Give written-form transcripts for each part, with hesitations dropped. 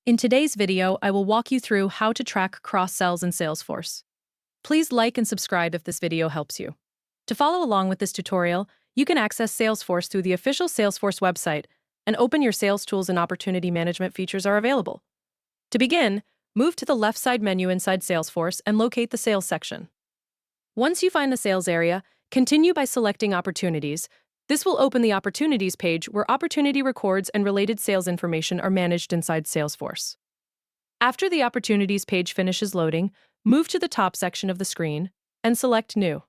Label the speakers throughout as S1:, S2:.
S1: In today's video, I will walk you through how to track cross-sells in Salesforce. Please like and subscribe if this video helps you. To follow along with this tutorial, you can access Salesforce through the official Salesforce website, and open your sales tools and opportunity management features are available. To begin, move to the left side menu inside Salesforce and locate the Sales section. Once you find the Sales area, continue by selecting Opportunities. This will open the Opportunities page where opportunity records and related sales information are managed inside Salesforce. After the Opportunities page finishes loading, move to the top section of the screen and select New.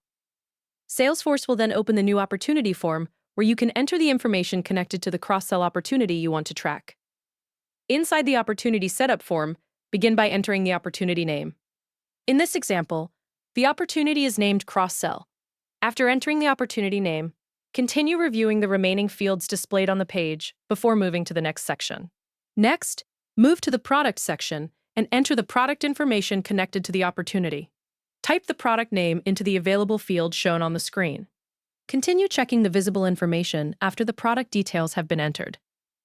S1: Salesforce will then open the New Opportunity form where you can enter the information connected to the cross-sell opportunity you want to track. Inside the Opportunity Setup form, begin by entering the opportunity name. In this example, the opportunity is named Cross-Sell. After entering the opportunity name, continue reviewing the remaining fields displayed on the page before moving to the next section. Next, move to the Product section and enter the product information connected to the opportunity. Type the product name into the available field shown on the screen. Continue checking the visible information after the product details have been entered.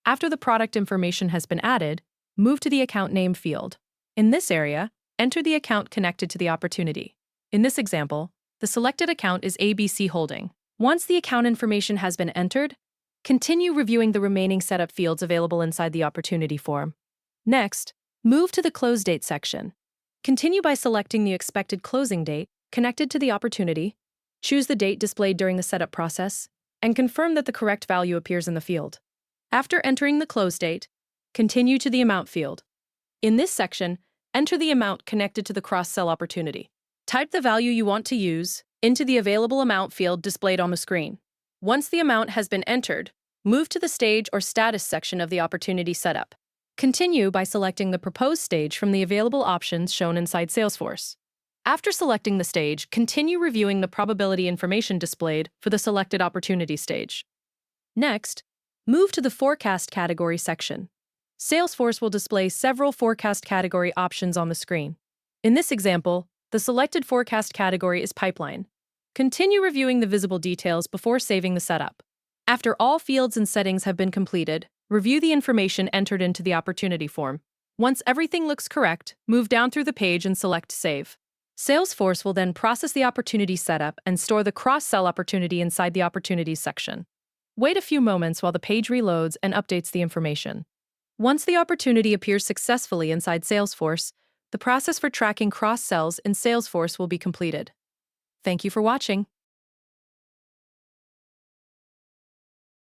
S1: After the product information has been added, move to the Account Name field. In this area, enter the account connected to the opportunity. In this example, the selected account is ABC Holding. Once the account information has been entered, continue reviewing the remaining setup fields available inside the opportunity form. Next, move to the Close Date section. Continue by selecting the expected closing date connected to the opportunity, choose the date displayed during the setup process, and confirm that the correct value appears in the field. After entering the close date, continue to the Amount field. In this section, enter the amount connected to the cross-sell opportunity. Type the value you want to use into the available amount field displayed on the screen. Once the amount has been entered, move to the Stage or Status section of the opportunity setup. Continue by selecting the proposed stage from the available options shown inside Salesforce. After selecting the stage, continue reviewing the probability information displayed for the selected opportunity stage. Next, move to the Forecast category section. Salesforce will display several forecast category options on the screen. In this example, the selected forecast category is Pipeline. Continue reviewing the visible details before saving the setup. After all fields and settings have been completed, review the information entered into the opportunity form. Once everything looks correct, move down through the page and select Save. Salesforce will then process the opportunity setup and store the cross-sell opportunity inside the Opportunities section. Wait a few moments while the page reloads and updates the information. Once the opportunity appears successfully inside Salesforce, the process for tracking cross-sells in Salesforce will be completed. Thank you for watching.